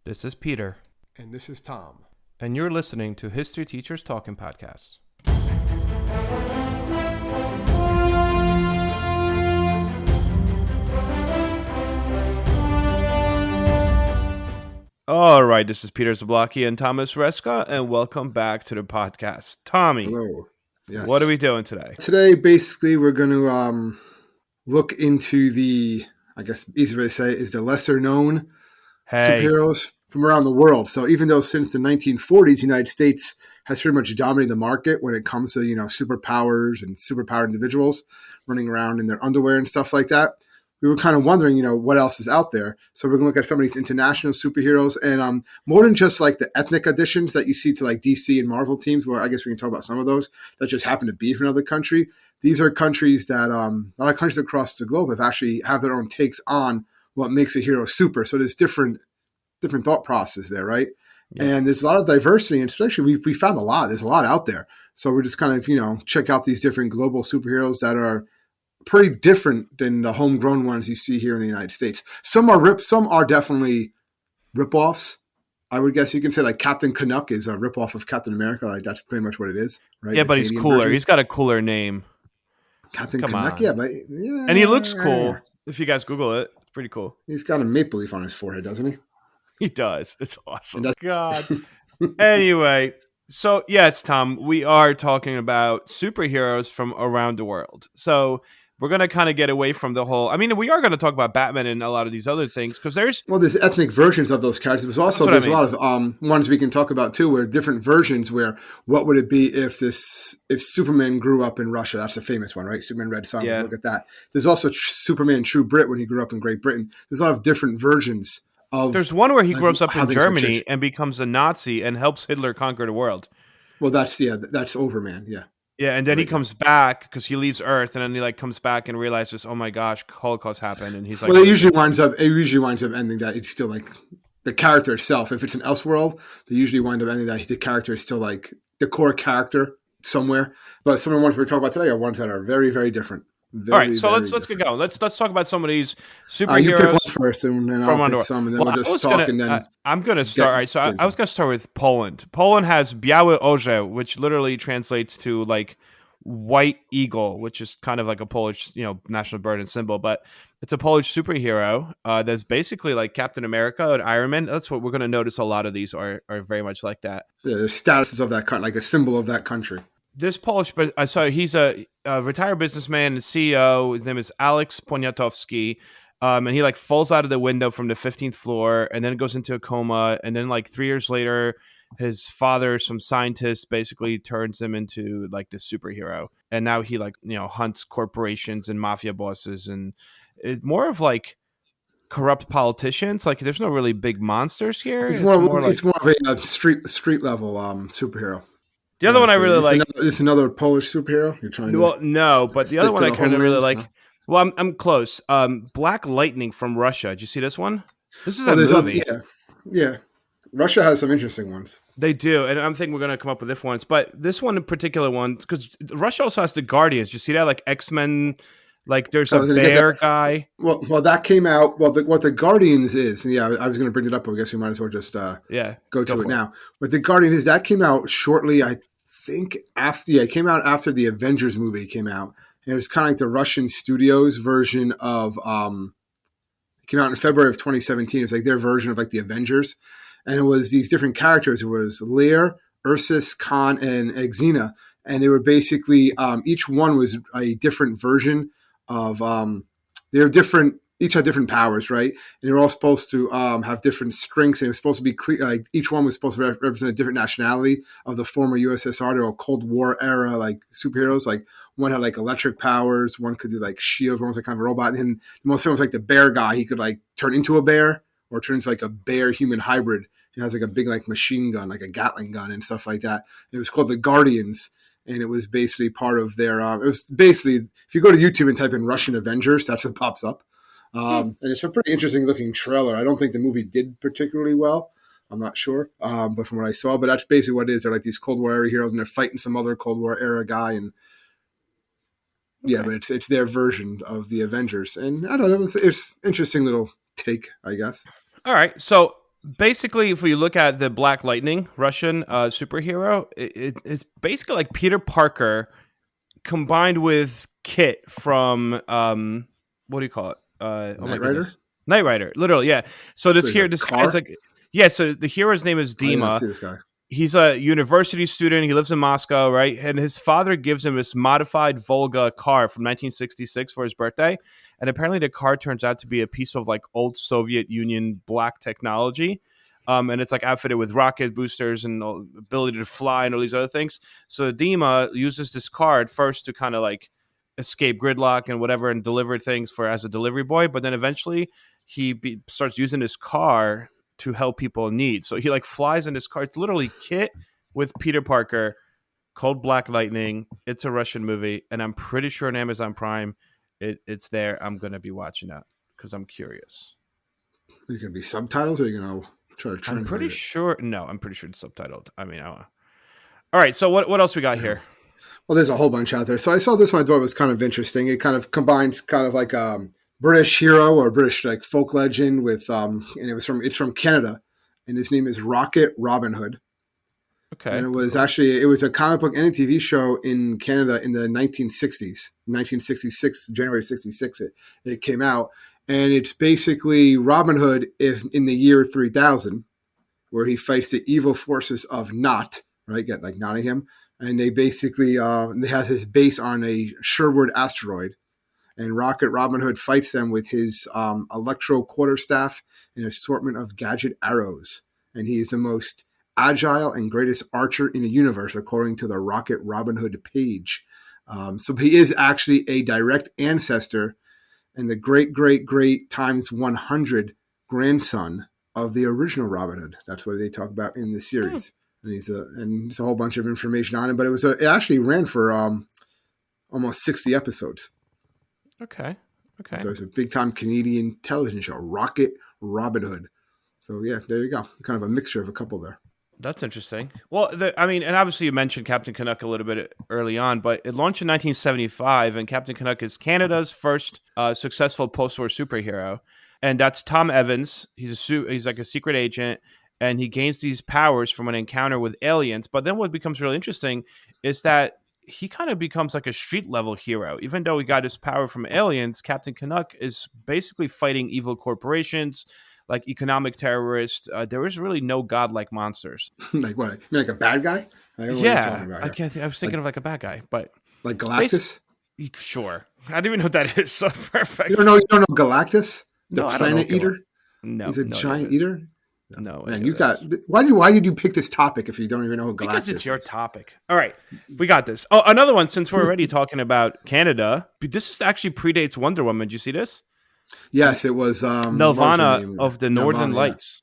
This is Peter, And this is Tom. and you're listening to History Teachers Talking Podcasts. All right, this is Peter Zablocki and Thomas Reska, and welcome back to the podcast. Tommy, Hello. Yes. what are we doing today? Today, basically, we're going to look into the, I guess, easy way to say it, is the lesser known superheroes from around the world. So even though since the 1940s, the United States has pretty much dominated the market when it comes to, superpowers and superpowered individuals running around in their underwear and stuff like that, we were kind of wondering, what else is out there. So we're going to look at some of these international superheroes and more than just like the ethnic additions that you see to like DC and Marvel teams, where I guess we can talk about some of those that just happen to be from another country. These are countries that a lot of countries across the globe have their own takes on what makes a hero super. So there's different thought process there, right? Yeah. And there's a lot of diversity, and especially we found a lot. There's a lot out there. So we're just kind of, check out these different global superheroes that are pretty different than the homegrown ones you see here in the United States. Some are definitely ripoffs. I would guess you can say like Captain Canuck is a ripoff of Captain America. Like that's pretty much what it is, right? Yeah, but he's cooler. Version. He's got a cooler name. Captain Canuck, yeah, and he looks cool. If you guys Google it, it's pretty cool. He's got a maple leaf on his forehead, doesn't he? He does. It's awesome. God. Anyway, so yes, Tom, we are talking about superheroes from around the world. So we're going to kind of get away from the whole... I mean, we are going to talk about Batman and a lot of these other things because there's... Well, there's ethnic versions of those characters. There's also a lot of ones we can talk about too, where different versions where what would it be if Superman grew up in Russia? That's a famous one, right? Superman Red Sun. Yeah. Look at that. There's also Superman True Brit when he grew up in Great Britain. There's a lot of different versions of... There's one where he grows up in Germany and becomes a Nazi and helps Hitler conquer the world. Well, that's Overman, yeah. Yeah, and then he comes back because he leaves Earth, and then he comes back and realizes, oh my gosh, Holocaust happened, and he's like, well, it usually winds up ending that it's still like the character itself. If it's an Elseworld, they usually wind up ending that the character is still like the core character somewhere. But some of the ones we're talking about today are ones that are very, very different. All right, so let's get going. Let's talk about some of these superheroes. You pick one first, and then I'll pick some, and then we'll just talk. I'm going to start. All right, so I was going to start with Poland. Poland has Biały Orzeł, which literally translates to like white eagle, which is kind of like a Polish, national bird and symbol. But it's a Polish superhero that's basically like Captain America and Iron Man. That's what we're going to notice. A lot of these are very much like that. Yeah, the statuses of that country, like a symbol of that country. This Polish, so he's a retired businessman and CEO. His name is Alex Poniatowski, and he falls out of the window from the 15th floor, and then goes into a coma. And then 3 years later, his father, some scientist, basically turns him into this superhero. And now he hunts corporations and mafia bosses, and it's more of corrupt politicians. There's no really big monsters here. It's more of a street level superhero. The other one I really like. Is another Polish superhero? You're trying to. Well, no, but the other one I kind of really like. No? Well, I'm close. Black Lightning from Russia. Did you see this one? This is a movie. Yeah. Russia has some interesting ones. They do, and I'm thinking we're going to come up with different ones. But this one in particular, because Russia also has the Guardians. You see that, X-Men. There's a bear guy. Well, that came out. Well, what the Guardians is, and I was going to bring it up, but I guess we might as well just go to it now. What the Guardian is, that came out shortly, I think, after. Yeah, it came out after the Avengers movie came out. And it was kind of like the Russian studios version of. It came out in February of 2017. It was their version of the Avengers, and it was these different characters. It was Lear, Ursus, Khan, and Xena, and they were basically each one was a different version of they were different, each had different powers, right? And they were all supposed to have different strengths, and it was supposed to be clear, each one was supposed to represent a different nationality of the former USSR. They were all Cold War era superheroes. One had electric powers, one could do shields, one was kind of a robot, and then the most famous was the bear guy. He could turn into a bear or turn into a bear human hybrid. He has a big machine gun, a Gatling gun and stuff like that. And it was called the Guardians. And it was basically part of their. It was basically, if you go to YouTube and type in Russian Avengers, that's what pops up. And it's a pretty interesting looking trailer. I don't think the movie did particularly well. I'm not sure, but from what I saw, but that's basically what it is. They're these Cold War era heroes, and they're fighting some other Cold War era guy, and but it's their version of the Avengers. And I don't know, it's interesting little take, I guess. All right, so Basically, if we look at the Black Lightning Russian superhero, it's basically like Peter Parker combined with Kit from what do you call it? Oh my goodness, Knight Rider. Literally, yeah. So this guy's like, yeah. So the hero's name is Dima. I see this guy. He's a university student. He lives in Moscow, right? And his father gives him this modified Volga car from 1966 for his birthday. And apparently the car turns out to be a piece of like old Soviet Union black technology. And it's like outfitted with rocket boosters and ability to fly and all these other things. So Dima uses this car at first to kind of like escape gridlock and whatever and deliver things for as a delivery boy. But then eventually he starts using his car to help people in need. So he like flies in his car. It's literally Kit with Peter Parker called Black Lightning. It's a Russian movie, and I'm pretty sure on Amazon Prime it's there. I'm going to be watching that because I'm curious. Are you going to be subtitles or are you going to try to translate I'm pretty sure. No, I'm pretty sure it's subtitled. I mean, all right. So what else we got here? Well, there's a whole bunch out there. So I saw this one. I thought it was kind of interesting. It kind of combines kind of like British hero or British like folk legend with and it's from Canada, and his name is Rocket Robin Hood. Okay. And it was a comic book and a TV show in Canada in the 1960s. 1966, January 66 it came out. And it's basically Robin Hood in the year 3000, where he fights the evil forces of Nott, right? Get like Nottingham. And they basically they have his base on a Sherwood asteroid. And Rocket Robin Hood fights them with his electro quarterstaff and assortment of gadget arrows. And he's the most agile and greatest archer in the universe, according to the Rocket Robin Hood page. So he is actually a direct ancestor and the great times 100 grandson of the original Robin Hood. That's what they talk about in the series. And there's a whole bunch of information on it, but it actually ran for almost 60 episodes. Okay. So it's a big time Canadian television show, Rocket Robin Hood. So yeah, there you go. Kind of a mixture of a couple there. That's interesting. Well, and obviously you mentioned Captain Canuck a little bit early on, but it launched in 1975, and Captain Canuck is Canada's first successful post-war superhero, and that's Tom Evans. He's like a secret agent, and he gains these powers from an encounter with aliens. But then what becomes really interesting is that he kind of becomes like a street level hero. Even though he got his power from aliens, Captain Canuck is basically fighting evil corporations, like economic terrorists. There is really no godlike monsters. Like what? You mean like a bad guy? Yeah, I was thinking of like a bad guy, but like Galactus. Sure, I don't even know what that is. So perfect. You don't know Galactus, the no, planet eater. No, he's a giant eater. No, man, you got. Why did you pick this topic if you don't even know who Galactus is? Because it's your topic. All right, we got this. Oh, another one. Since we're already talking about Canada, this actually predates Wonder Woman. Did you see this? Yes, it was Nelvana of the Northern Lights.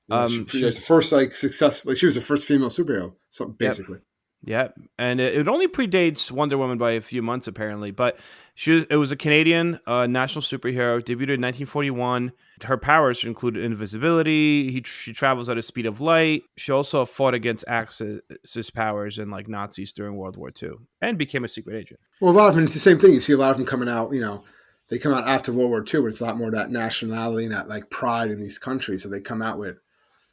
Yeah. She was the first successful. She was the first female superhero, basically. Yeah, and it only predates Wonder Woman by a few months apparently, but it was a Canadian national superhero, debuted in 1941. Her powers include invisibility. She travels at a speed of light. She also fought against Axis powers and like Nazis during World War II, and became a secret agent. Well, a lot of them, it's the same thing. You see a lot of them coming out. They come out after World War II, where it's a lot more of that nationality and that like pride in these countries. So they come out with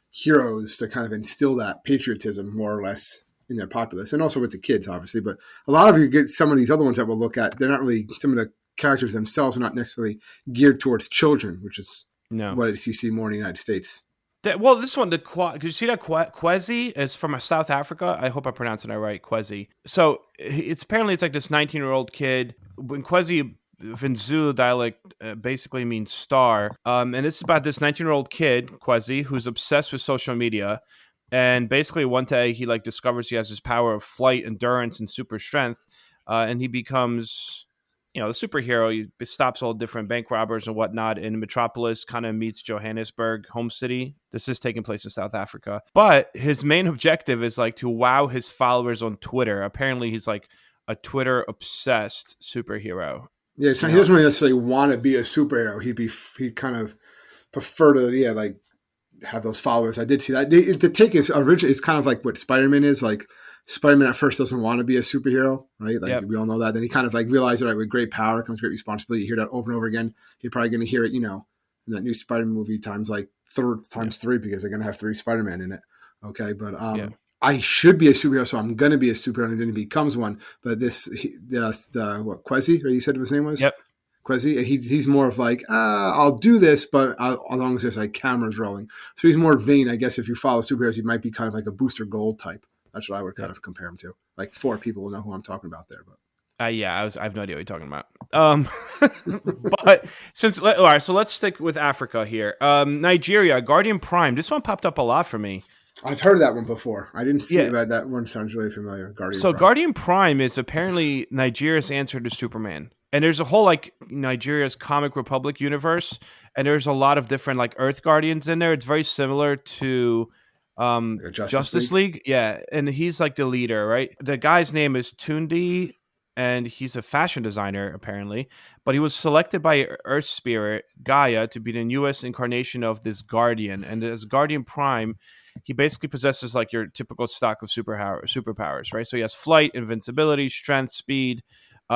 heroes to kind of instill that patriotism more or less in their populace, and also with the kids, obviously. But a lot of you get some of these other ones that we'll look at. They're not really, some of the characters themselves are not necessarily geared towards children, which is what you see more in the United States. This one, could you see that Kwezi is from South Africa? I hope I'm pronouncing that right, Kwezi. So it's like this 19-year-old kid. When Kwezi in Zulu dialect basically means star, and it's about this 19-year-old kid, Kwezi, who's obsessed with social media. And basically one day he like discovers he has this power of flight, endurance, and super strength, and he becomes, the superhero. He stops all different bank robbers and whatnot in Metropolis, kind of meets Johannesburg, home city. This is taking place in South Africa. But his main objective is like to wow his followers on Twitter. Apparently he's like a Twitter-obsessed superhero. Yeah, he doesn't really necessarily want to be a superhero. He'd kind of prefer to, have those followers. I did see that. The take is original. It's kind of like what Spider-Man is. Like Spider-Man at first doesn't want to be a superhero, right? Like we all know that. Then he kind of like realized, all right, with great power comes great responsibility. You hear that over and over again. You're probably going to hear it, in that new Spider-Man movie times like times three because they're going to have 3 Spider-Man in it. Okay, but I should be a superhero, so I'm going to be a superhero, and then he becomes one. But what Quasi, or you said his name was? Yep. Quasi. He's more of like, I'll do this, but as long as there's like cameras rolling. So he's more vain, I guess. If you follow superheroes, he might be kind of like a Booster Gold type. That's what I would kind of compare him to. Like 4 people will know who I'm talking about there, but. I have no idea what you're talking about. But all right, so let's stick with Africa here. Nigeria, Guardian Prime. This one popped up a lot for me. I've heard of that one before. I didn't see about that one. Sounds really familiar. Guardian Prime is apparently Nigeria's answer to Superman. And there's a whole like Nigeria's Comic Republic universe, and there's a lot of different like Earth Guardians in there. It's very similar to Justice League. Yeah, and he's like the leader, right? The guy's name is Tunde, and he's a fashion designer apparently, but he was selected by Earth Spirit Gaia to be the newest incarnation of this Guardian. And as Guardian Prime, he basically possesses like your typical stock of superpowers, right? So he has flight, invincibility, strength, speed,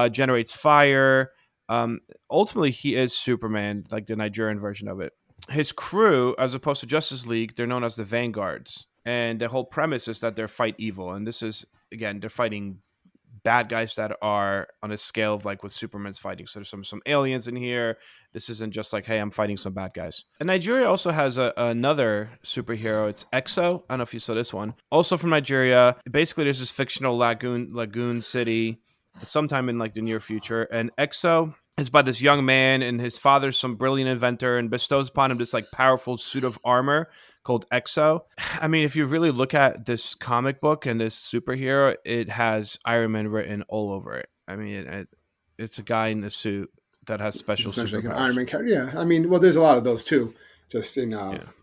generates fire. Ultimately, he is Superman, like the Nigerian version of it. His crew, as opposed to Justice League, they're known as the Vanguards. And the whole premise is that they fight evil. And this is, again, they're fighting bad guys that are on a scale of like what Superman's fighting. So there's some aliens in here. This isn't just like, hey, I'm fighting some bad guys. And Nigeria also has another superhero. It's EXO. I don't know if you saw this one. Also from Nigeria. Basically, there's this fictional lagoon city sometime in like the near future. And EXO is by this young man, and his father's some brilliant inventor and bestows upon him this like powerful suit of armor called EXO. I mean, if you really look at this comic book and this superhero, it has Iron Man written all over it. I mean, it's a guy in a suit that has special superpowers. Like an Iron Man character. Yeah, I mean, well, there's a lot of those too. Just in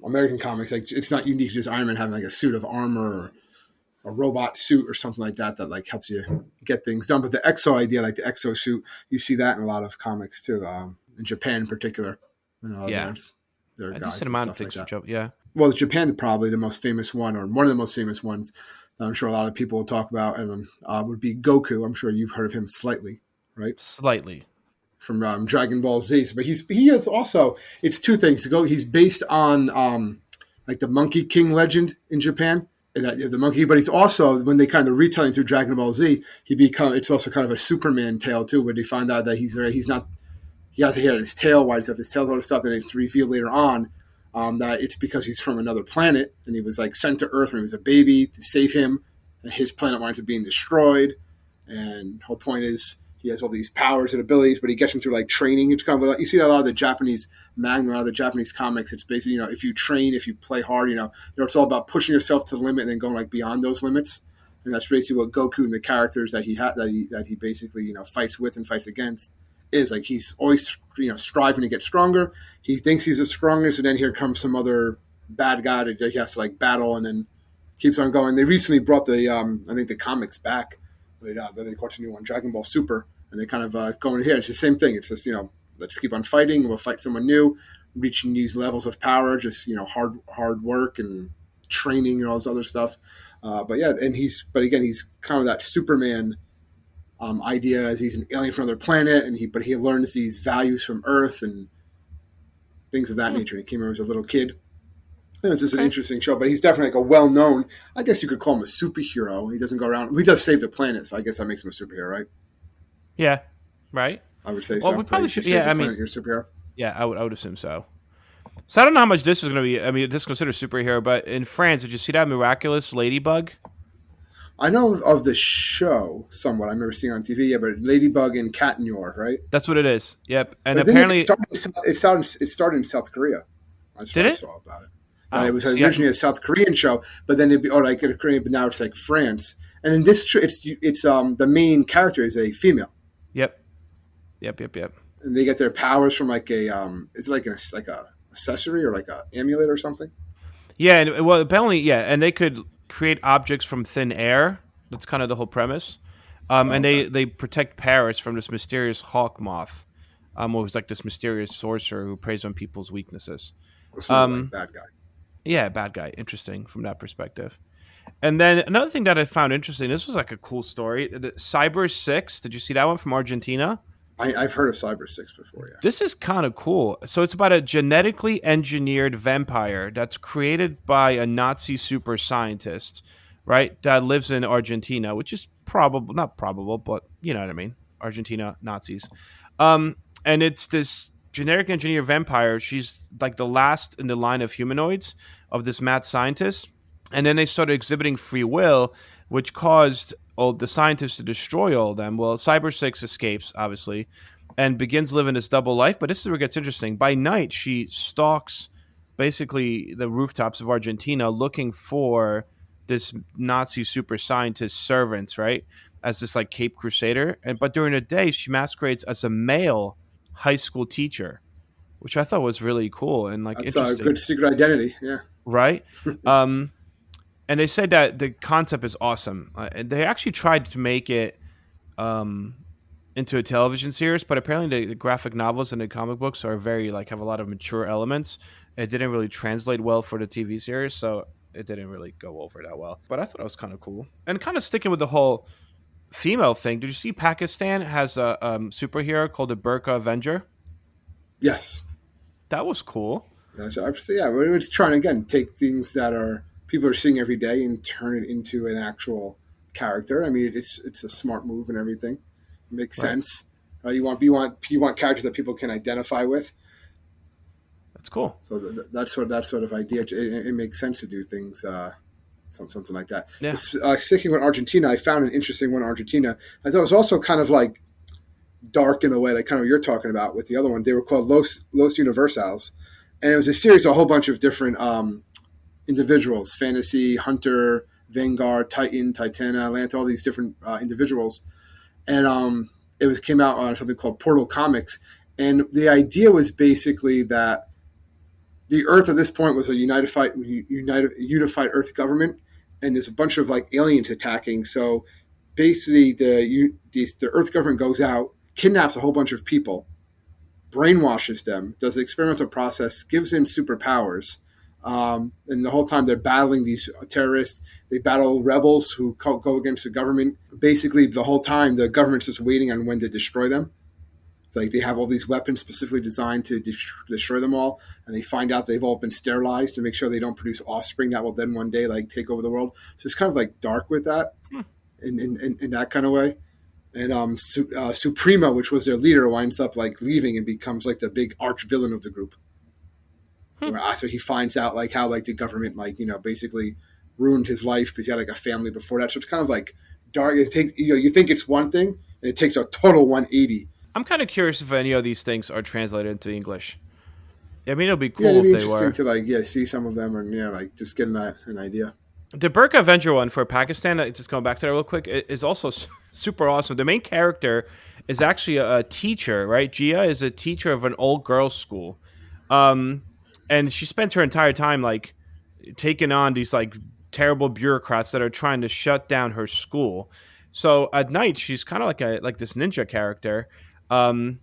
American comics, like it's not unique to just Iron Man having like a suit of armor or a robot suit or something like that like helps you get things done. But the EXO idea, like the EXO suit, you see that in a lot of comics too. In Japan in particular, there are guys and stuff like that. Yeah. Well, Japan probably the most famous one, or one of the most famous ones that I'm sure a lot of people will talk about, and would be Goku. I'm sure you've heard of him slightly, right? Slightly. From Dragon Ball Z. But he is also, it's 2 things. He's based on like the Monkey King legend in Japan. The monkey, but he's also, when they kind of retelling through Dragon Ball Z, it's also kind of a Superman tale too, where they find out that he's not, he has to hear his tail, why does he have his tail, all this stuff, and it's revealed later on that it's because he's from another planet, and he was like sent to Earth when he was a baby to save him, and his planet winds up being destroyed, and the whole point is he has all these powers and abilities, but he gets them through like training. It's kind of like, you see a lot of the Japanese manga, a lot of the Japanese comics. It's basically, if you train, if you play hard, it's all about pushing yourself to the limit and then going like beyond those limits. And that's basically what Goku and the characters that he basically fights with and fights against is like. He's always striving to get stronger. He thinks he's the strongest, and then here comes some other bad guy that he has to like battle, and then keeps on going. They recently brought the I think the comics back. They watch a new one, Dragon Ball Super, and they kind of go in here. It's the same thing. It's just, let's keep on fighting. We'll fight someone new, reaching these levels of power, just, hard work and training and all this other stuff. But he's kind of that Superman idea, as he's an alien from another planet, but he learns these values from Earth and things of that nature. He came here as a little kid. It's just an interesting show, but he's definitely like a well-known, I guess you could call him a superhero. He doesn't go around, he does save the planet, so I guess that makes him a superhero, right? Yeah, right. I would say so. We probably should. Yeah, you're a superhero. Yeah, I would assume so. So I don't know how much this is going to be. I mean, this is considered superhero, but in France, did you see that Miraculous Ladybug? I know of the show somewhat. I've never seen it on TV yet, but Ladybug and Cat Noir, right? That's what it is. Yep, and apparently it started in South Korea. That's what I saw about it. It was originally a South Korean show, but then it'd be like a Korean, but now it's like France. And in this, it's the main character is a female. Yep. And they get their powers from like it's like a accessory or like a amulet or something. Yeah, and well, apparently, and they could create objects from thin air. That's kind of the whole premise. And they protect Paris from this mysterious hawk moth, who's like this mysterious sorcerer who preys on people's weaknesses. Like bad guy. Yeah, bad guy. Interesting from that perspective. And then another thing that I found interesting, this was like a cool story. The Cyber 6, did you see that one from Argentina? I've heard of Cyber Six before. Yeah. This is kind of cool. So it's about a genetically engineered vampire that's created by a Nazi super scientist, right? That lives in Argentina, which is probable, not probable, but you know what I mean. Argentina Nazis. Um, and it's this genetic engineered vampire. She's like the last in the line of humanoids of this mad scientist. And then they started exhibiting free will, which caused all the scientists to destroy all of them. Well, Cyber Six escapes, obviously, and begins living this double life. But this is where it gets interesting. By night, she stalks basically the rooftops of Argentina looking for this Nazi super scientist servants, right? As this like Cape Crusader. But during the day, she masquerades as a male high school teacher, which I thought was really cool and like That's a interesting. good secret identity. Yeah. Right? Um, and they said that the concept is awesome. And they actually tried to make it um, into a television series, but apparently the graphic novels and the comic books are very like have a lot of mature elements. It didn't really translate well for the TV series, so it didn't really go over that well. But I thought it was kind of cool and kind of sticking with the whole female thing. Did you see Pakistan has a superhero called the Burqa Avenger? Yes. That was cool. Yeah, it's trying to again take things that are people are seeing every day and turn it into an actual character. I mean, it's a smart move and everything. It makes Right. sense. You want characters that people can identify with. That's cool. So that sort of idea, it makes sense to do things something like that. Yeah. So sticking with Argentina, I found an interesting one. In Argentina, I thought it was also kind of like dark in a way, like kind of what you're talking about with the other one. They were called Los Universals, and it was a series of a whole bunch of different individuals: fantasy, hunter, Vanguard, Titan, Titana, Atlanta, all these different individuals. And came out on something called Portal Comics, and the idea was basically that the Earth at this point was a unified Earth government, and there's a bunch of like aliens attacking. So basically, the Earth government goes out, kidnaps a whole bunch of people, brainwashes them, does the experimental process, gives them superpowers. And the whole time they're battling these terrorists, they battle rebels who go against the government. Basically, the whole time the government's just waiting on when to destroy them. It's like they have all these weapons specifically designed to destroy them all, and they find out they've all been sterilized to make sure they don't produce offspring that will then one day like take over the world. So it's kind of like dark with that, Hmm. in that kind of way. And Suprema, which was their leader, winds up like leaving and becomes like the big arch villain of the group. Hmm. Where after he finds out like how like the government like basically ruined his life because he had like a family before that. So it's kind of like dark. It takes you think it's one thing and it takes a total 180. I'm kind of curious if any of these things are translated into English. I mean, it'll be Yeah, cool it'd if be they interesting were. to like see some of them and like just getting an idea. The Burqa Avenger one for Pakistan, just going back to that real quick, is also super awesome. The main character is actually a teacher, right? Gia is a teacher of an old girls' school, um, and she spends her entire time like taking on these like terrible bureaucrats that are trying to shut down her school. So at night, she's kind of like this ninja character. Um,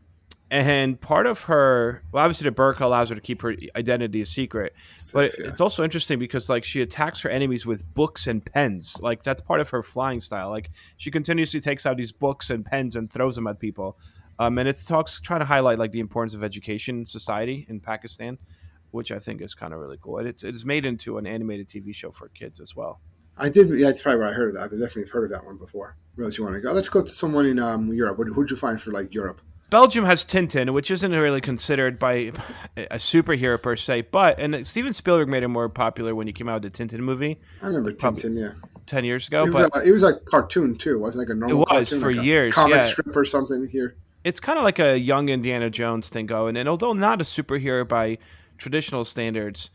and part of her, well, obviously the Burqa allows her to keep her identity a secret, but Safe, yeah. it's also interesting because like she attacks her enemies with books and pens. Like that's part of her flying style. Like she continuously takes out these books and pens and throws them at people. And it talks trying to highlight like the importance of education in society in Pakistan, which I think is kind of really cool. And it's made into an animated TV show for kids as well. I did. Yeah, that's probably where I heard of that. I definitely have heard of that one before. Realize you want to go? Let's go to someone in Europe. Who'd you find for like Europe? Belgium has Tintin, which isn't really considered by a superhero per se, but and Steven Spielberg made it more popular when he came out with the Tintin movie, I remember like probably Tintin. Yeah, 10 years ago. it was But it was like cartoon too. It wasn't like a it normal was cartoon, for like a years. comic Yeah, strip or something here. it's kind of like a young Indiana Jones thing going. And although not a superhero by traditional standards,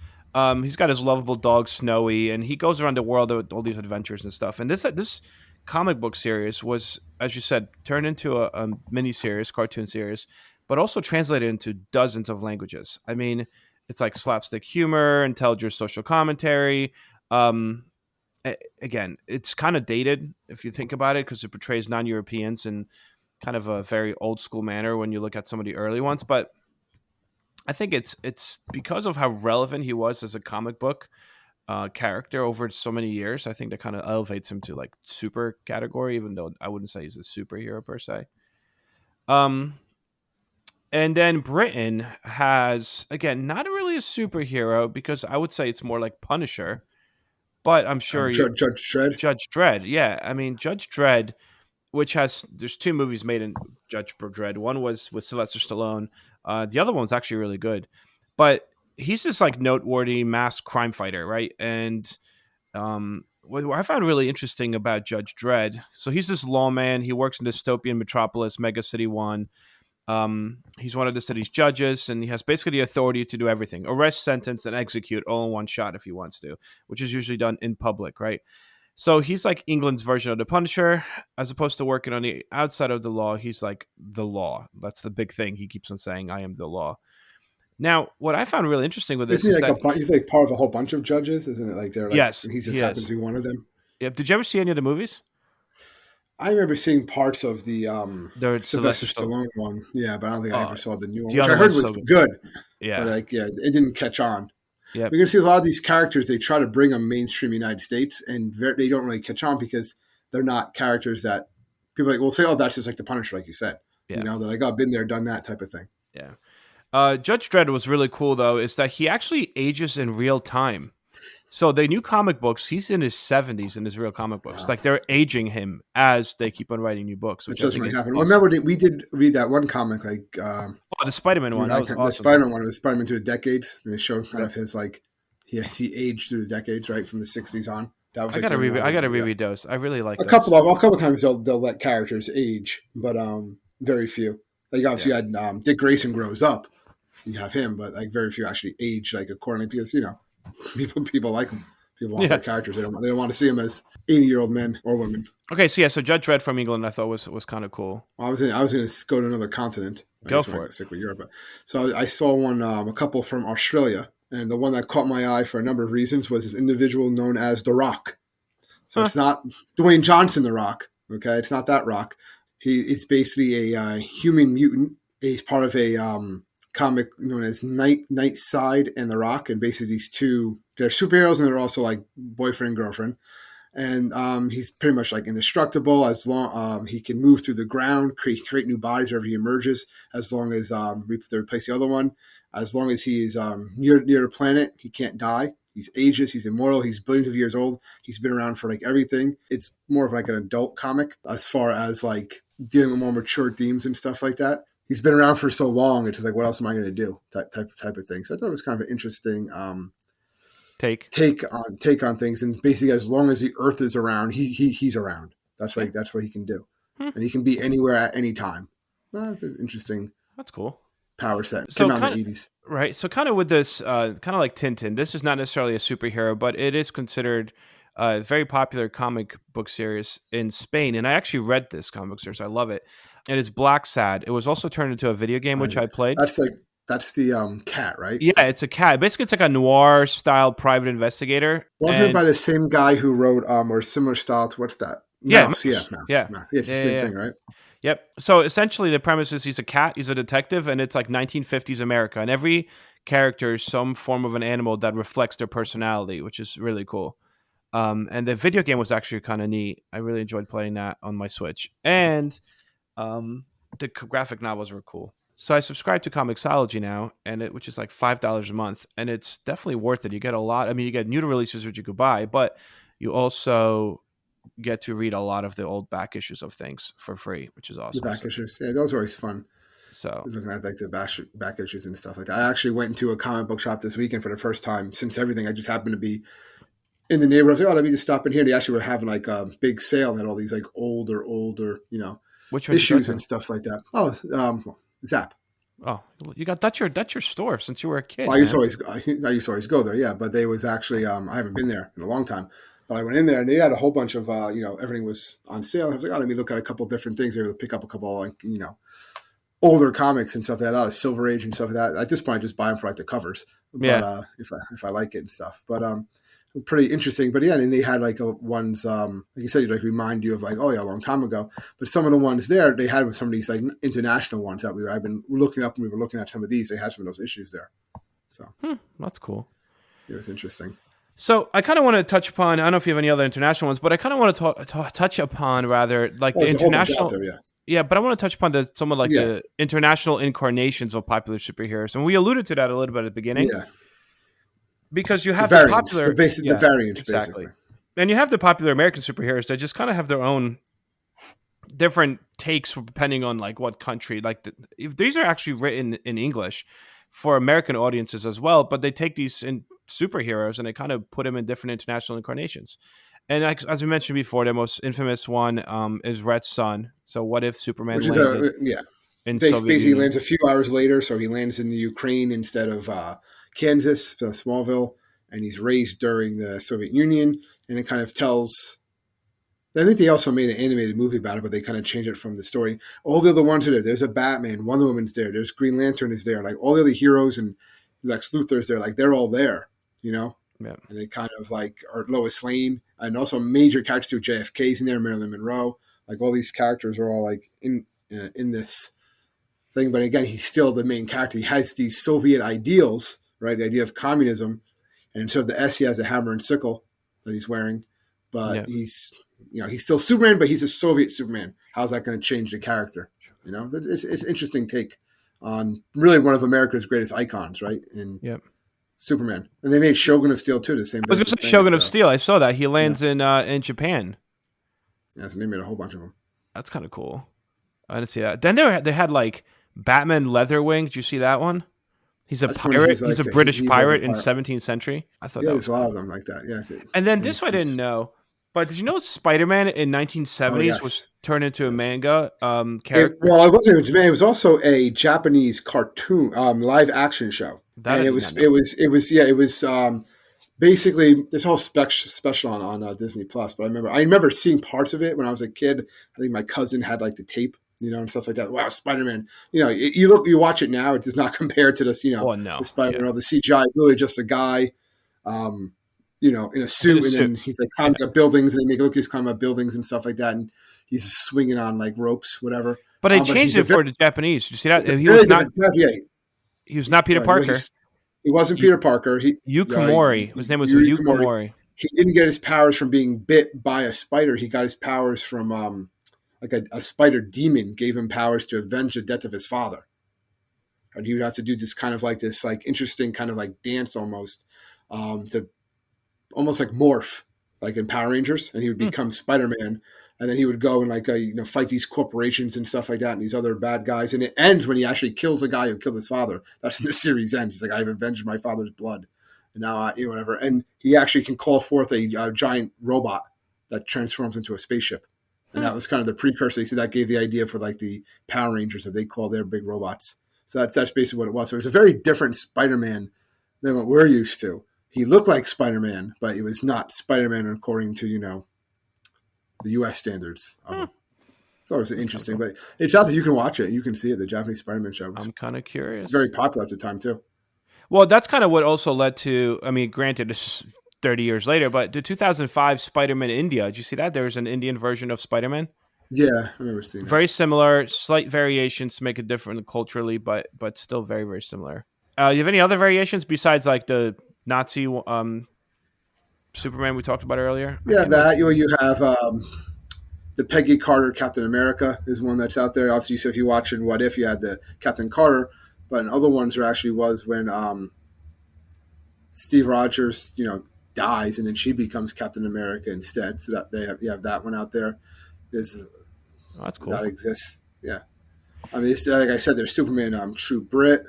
he's got his lovable dog Snowy, and he goes around the world with all these adventures and stuff. And this comic book series was, as you said, turned into a mini series, cartoon series, but also translated into dozens of languages. I mean, it's like slapstick humor, intelligent social commentary. Um, Again, it's kind of dated if you think about it because it portrays non-Europeans in kind of a very old school manner when you look at some of the early ones. But I think it's because of how relevant he was as a comic book character over so many years. I think that kind of elevates him to like super category, even though I wouldn't say he's a superhero per se. And then Britain has, again, not really a superhero because I would say it's more like Punisher, but I'm sure Judge Dredd. Judge Dredd. Yeah, I mean Judge Dredd, which there's two movies made in Judge Dredd. One was with Sylvester Stallone. The other one was actually really good, but he's this like noteworthy mass crime fighter, right? And what I found really interesting about Judge Dredd, so he's this lawman. He works in dystopian metropolis, Mega City One. He's one of the city's judges, and he has basically the authority to do everything: arrest, sentence, and execute all in one shot if he wants to, which is usually done in public, right? So he's like England's version of the Punisher, as opposed to working on the outside of the law. He's like the law. That's the big thing. He keeps on saying, "I am the law." Now, what I found really interesting with this is like he's like part of a whole bunch of judges, isn't it? Like they're like, yes, and he just happens to be one of them. Yeah. Did you ever see any of the movies? I remember seeing parts of the Sylvester Stallone one. Yeah, but I don't think I ever saw the new one, which I heard was good. Yeah. But like, yeah, it didn't catch on. Yeah. We're going to see a lot of these characters, they try to bring them mainstream United States, and they don't really catch on because they're not characters that people like will say, oh, that's just like the Punisher, like you said. Yeah. You know, they're like, oh, been there, done that type of thing. Yeah. Judge Dredd was really cool, though, is that he actually ages in real time. So the new comic books, he's in his 70s in his real comic books. Wow. Like they're aging him as they keep on writing new books. Which doesn't really happen. Awesome. Remember, we did read that one comic, like the Spider-Man one. That was awesome. The Spider-Man one was Spider-Man through the decades. And they showed kind of his like he aged through the decades, right, from the 60s on. That was I gotta reread those. I really like a couple of times they'll let characters age, but very few. Like obviously you had Dick Grayson grows up, you have him, but like very few actually age like accordingly because people like them. People want their characters. They don't want to see them as 80-year-old men or women. Okay, so Judge Dredd from England, I thought was kind of cool. Well, I was going to go to another continent. Go for it. Stick with Europe, so I saw one, a couple from Australia, and the one that caught my eye for a number of reasons was this individual known as The Rock. So it's not Dwayne Johnson, The Rock. Okay, it's not that Rock. It's basically a human mutant. He's part of a comic known as Nightside and The Rock, and basically these two, they're superheroes and they're also like boyfriend girlfriend, and he's pretty much like indestructible as long he can move through the ground, create new bodies wherever he emerges, as long as they replace the other one, as long as he is near the planet, he can't die. He's ageless, he's immortal, he's billions of years old, he's been around for like everything. It's more of like an adult comic as far as like dealing with more mature themes and stuff like that. He's been around for so long, it's just like, what else am I going to do? Type of thing. So I thought it was kind of an interesting take on things. And basically, as long as the Earth is around, he's around. That's what he can do, and he can be anywhere at any time. That's an interesting. That's cool. Power set. Came out in the 80s. Right. So kind of with this, kind of like Tintin. This is not necessarily a superhero, but it is considered a very popular comic book series in Spain. And I actually read this comic book series. I love it. It is Black Sad. It was also turned into a video game, which I played. That's the cat, right? Yeah, it's a cat. Basically, it's like a noir style private investigator. Wasn't it by the same guy who wrote or similar style to what's that? Mouse. Mouse. It's the same thing, right? Yep. So essentially, the premise is he's a cat, he's a detective, and it's like 1950s America, and every character is some form of an animal that reflects their personality, which is really cool. And the video game was actually kind of neat. I really enjoyed playing that on my Switch, and the graphic novels were cool. So I subscribe to Comixology now, which is like $5 a month, and it's definitely worth it. You get a lot. I mean, you get new releases which you could buy, but you also get to read a lot of the old back issues of things for free, which is awesome. The back issues, yeah, those are always fun. So looking at like the back issues and stuff like that. I actually went into a comic book shop this weekend for the first time since everything. I just happened to be in the neighborhood. I was like, let me just stop in here. They actually were having like a big sale and had all these like older, issues and stuff like that. Oh, Zap. Oh, you got that's your store since you were a kid. Well, I used to always go there, yeah. But they was actually I haven't been there in a long time. But I went in there and they had a whole bunch of everything was on sale. I was like, let me look at a couple of different things. They were able to pick up a couple older comics and stuff. They had a lot of Silver Age and stuff like that. At this point, I just buy them for like the covers. But if I like it and stuff. But pretty interesting. But yeah, and they had like ones like you said, like remind you of like, oh yeah, a long time ago. But some of the ones there they had with some of these like international ones that I've been looking up, and we were looking at some of these. They had some of those issues there. So that's cool. It was interesting. So I kind of want to touch upon. I don't know if you have any other international ones, but I kind of want to touch upon rather like the there's a whole bunch out international. there, yeah. Yeah, but I want to touch upon some of like Yeah. the international incarnations of popular superheroes, and we alluded to that a little bit at the beginning. Yeah. Because you have the the variants, popular, the variants, exactly, basically. And you have the popular American superheroes that just kind of have their own different takes depending on like what country. Like if these are actually written in English for American audiences as well, but they take these superheroes and they kind of put them in different international incarnations. And as we mentioned before, the most infamous one is Red Sun. So what if Superman Which is landed in Soviet basically Union? lands a few hours later, so he lands in the Ukraine instead of Kansas, Smallville, and he's raised during the Soviet Union, and it kind of tells. I think they also made an animated movie about it, but they kind of changed it from the story. All the other ones are there. There's a Batman, Wonder Woman's there, there's Green Lantern is there, like all the other heroes and Lex Luthor's there, like they're all there, you know. Yeah. And they kind of like are Lois Lane, and also major characters too. JFK's in there, Marilyn Monroe, like all these characters are all like in this thing. But again, he's still the main character. He has these Soviet ideals, right? The idea of communism, and instead of the S, he has a hammer and sickle that he's wearing. But he's still Superman, but he's a Soviet Superman. How's that going to change the character? You know, it's an interesting take on really one of America's greatest icons, right? And Superman, and they made Shogun of Steel too. The same. I was going to say Shogun of Steel. I saw that he lands in Japan. Yeah, so they made a whole bunch of them. That's kind of cool. I didn't see that. Then they had like Batman Leatherwing. Did you see that one? He's a pirate. He's a British pirate in 17th century. I thought there's a lot of them like that. Yeah. And then this I didn't know. But did you know Spider-Man in 1970s was turned into a manga character? It was also a Japanese cartoon, live action show. And it was basically this whole special on Disney Plus. But I remember seeing parts of it when I was a kid. I think my cousin had like the tape, and stuff like that. Wow, Spider-Man! You watch it now, it does not compare to this. The Spider-Man or the CGI. It's literally just a guy. In a suit, and then he's like climbing up buildings, and they make it look he's climbing up buildings and stuff like that, and he's swinging on like ropes, whatever. But they changed it for the Japanese. Did you see that? He was not Peter Parker. He wasn't Peter Parker. Yukamori. His name was Yukamori. He didn't get his powers from being bit by a spider. He got his powers from like a spider demon gave him powers to avenge the death of his father, and he would have to do this kind of like this like interesting kind of like dance almost to. Almost like morph, like in Power Rangers, and he would become Spider-Man, and then he would go and like fight these corporations and stuff like that, and these other bad guys. And it ends when he actually kills a guy who killed his father. That's when the series ends. He's like, "I've avenged my father's blood," and now whatever. And he actually can call forth a giant robot that transforms into a spaceship, and that was kind of the precursor. So that gave the idea for like the Power Rangers that they call their big robots. So that's basically what it was. So it was a very different Spider-Man than what we're used to. He looked like Spider-Man, but he was not Spider-Man according to, the U.S. standards. It's always interesting, but it's out there. You can watch it. You can see it. The Japanese Spider-Man show. I'm kind of curious. It's very popular at the time, too. Well, that's kind of what also led to, granted, this is 30 years later, but the 2005 Spider-Man India. Did you see that? There was an Indian version of Spider-Man. Yeah, I remember seeing that. Very similar, slight variations to make it different culturally, but still very, very similar. You have any other variations besides like the Nazi Superman we talked about earlier? Yeah, that you have the Peggy Carter Captain America is one that's out there. Obviously, so if you watch in What If, you had the Captain Carter, but in other ones there actually was when Steve Rogers, dies, and then she becomes Captain America instead. So that you have that one out there. That's cool. That exists. Yeah, like I said, there's Superman True Brit,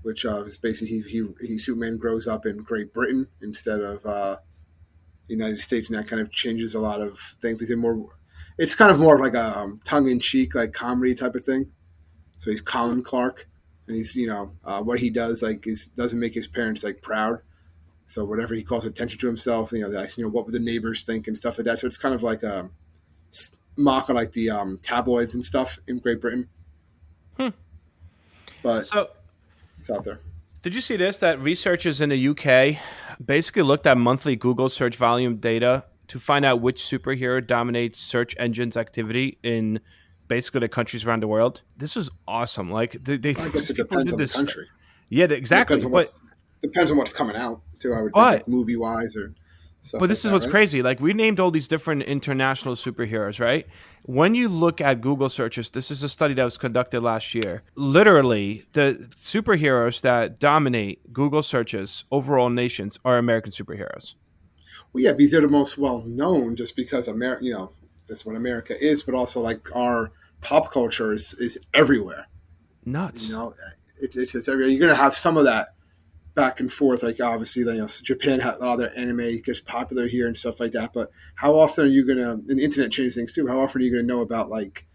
which is basically he Superman grows up in Great Britain instead of the United States, and that kind of changes a lot of things. It's kind of more like a tongue-in-cheek, like comedy type of thing. So he's Colin Clark, and he's what he does doesn't make his parents like proud. So whatever he calls attention to himself, what would the neighbors think and stuff like that. So it's kind of like a mock of like the tabloids and stuff in Great Britain. But it's out there. Did you see this? That researchers in the UK basically looked at monthly Google search volume data to find out which superhero dominates search engines activity in basically the countries around the world. This was awesome. Like I guess it depends on the country. Yeah, exactly. Depends on what's coming out too. I would think, like movie wise or stuff. But this is what's crazy. Like, we named all these different international superheroes, right? When you look at Google searches, this is a study that was conducted last year. Literally, the superheroes that dominate Google searches overall nations are American superheroes. Well, yeah, because they're the most well known, just because America, that's what America is, but also like our pop culture is everywhere. Nuts. It's everywhere. You're gonna have some of that back and forth. Like obviously, Japan had all their anime gets popular here and stuff like that. But how often are you gonna? And the internet changes things too. How often are you gonna know about like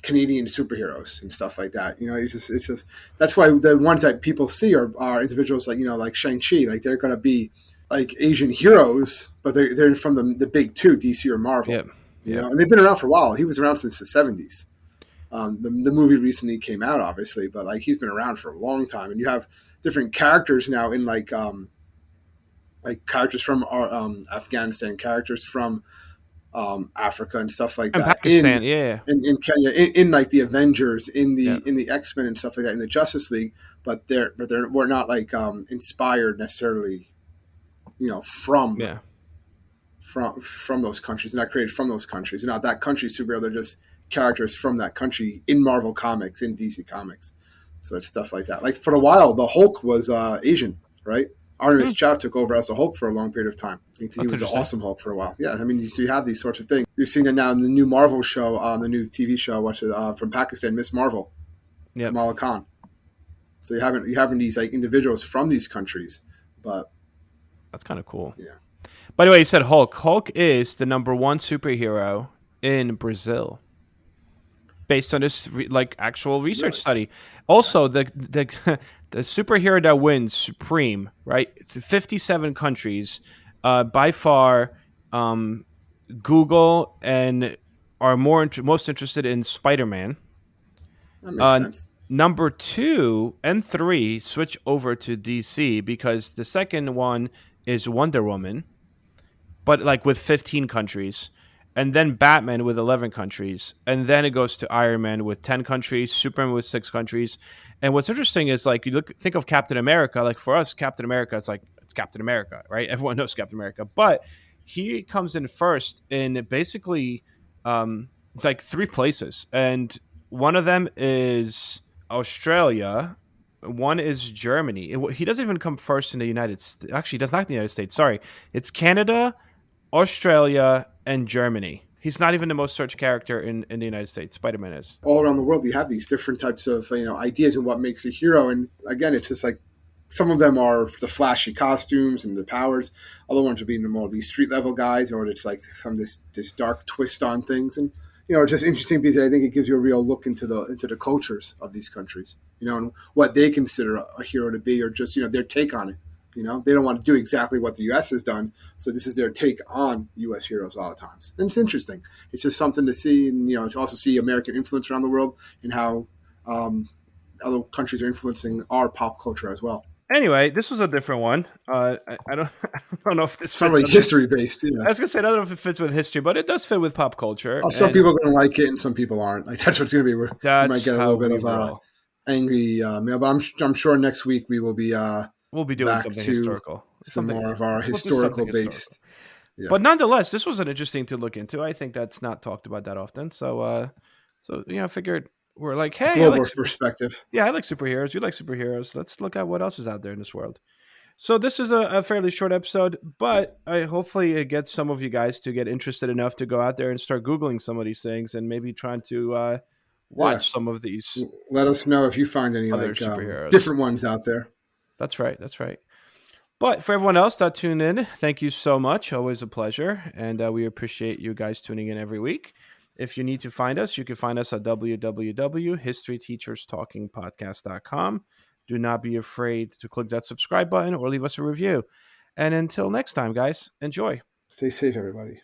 Canadian superheroes and stuff like that? It's just that's why the ones that people see are individuals like Shang-Chi. Like they're gonna be like Asian heroes, but they're from the big two, DC or Marvel. Yep. And they've been around for a while. He was around since the 70s. The movie recently came out, obviously, but like he's been around for a long time. And you have different characters now in like characters from Afghanistan, characters from Africa and stuff like that. Pakistan, in Kenya, in like the Avengers, in the X-Men and stuff like that, in the Justice League. But we're not like inspired necessarily, from those countries. They're not created from those countries. They're not that country's superhero. They're just characters from that country in Marvel Comics, in DC Comics. So it's stuff like that. Like for a while, the Hulk was Asian, right? Artemis Chow took over as the Hulk for a long period of time. He was an awesome Hulk for a while. Yeah, I mean, you have these sorts of things. You're seeing it now in the new Marvel show, the new TV show, from Pakistan, Miss Marvel, Kamala Khan. So you're having these like individuals from these countries, but that's kind of cool. Yeah. By the way, you said Hulk. Hulk is the number one superhero in Brazil, based on this actual research study. Also, the superhero that wins supreme, right? 57 countries, by far, Google and are most interested in Spider-Man. That makes sense. Number 2 and 3 switch over to DC because the second one is Wonder Woman, but like with 15 countries. And then Batman with 11 countries. And then it goes to Iron Man with 10 countries, Superman with 6 countries. And what's interesting is like think of Captain America. Like for us, Captain America, it's Captain America, right? Everyone knows Captain America. But he comes in first in basically like 3 places. And one of them is Australia. One is Germany. He doesn't even come first in the United States. Actually, that's not the United States. Sorry. It's Canada, Australia, and Germany. He's not even the most searched character in the United States. Spider-Man is. All around the world, you have these different types of ideas of what makes a hero. And again, it's just like some of them are the flashy costumes and the powers. Other ones are being more these street level guys, or it's like this dark twist on things. And it's just interesting because I think it gives you a real look into the cultures of these countries. And what they consider a hero to be, or just their take on it. They don't want to do exactly what the U.S. has done, so this is their take on U.S. heroes a lot of times. And it's interesting. It's just something to see, and to also see American influence around the world and how other countries are influencing our pop culture as well. Anyway, this was a different one. I don't know if this fits like history based. Yeah. I was gonna say I don't know if it fits with history, but it does fit with pop culture. Some people are gonna like it, and some people aren't. Like that's what's gonna be. We might get a little bit of angry mail, but I'm sure next week we will be. We'll be doing something historical. Some more of our historical based. Yeah. But nonetheless, this was an interesting to look into. I think that's not talked about that often. So I figured we're like, hey, global perspective. Yeah, I like superheroes. You like superheroes. Let's look at what else is out there in this world. So this is a fairly short episode, but hopefully it gets some of you guys to get interested enough to go out there and start Googling some of these things and maybe trying to watch some of these. Let us know if you find any different ones out there. That's right. But for everyone else that tuned in, thank you so much. Always a pleasure. And we appreciate you guys tuning in every week. If you need to find us, you can find us at www.historyteacherstalkingpodcast.com. Do not be afraid to click that subscribe button or leave us a review. And until next time, guys, enjoy. Stay safe, everybody.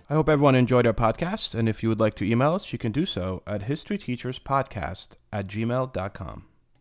I hope everyone enjoyed our podcast. And if you would like to email us, you can do so at historyteacherspodcast@gmail.com.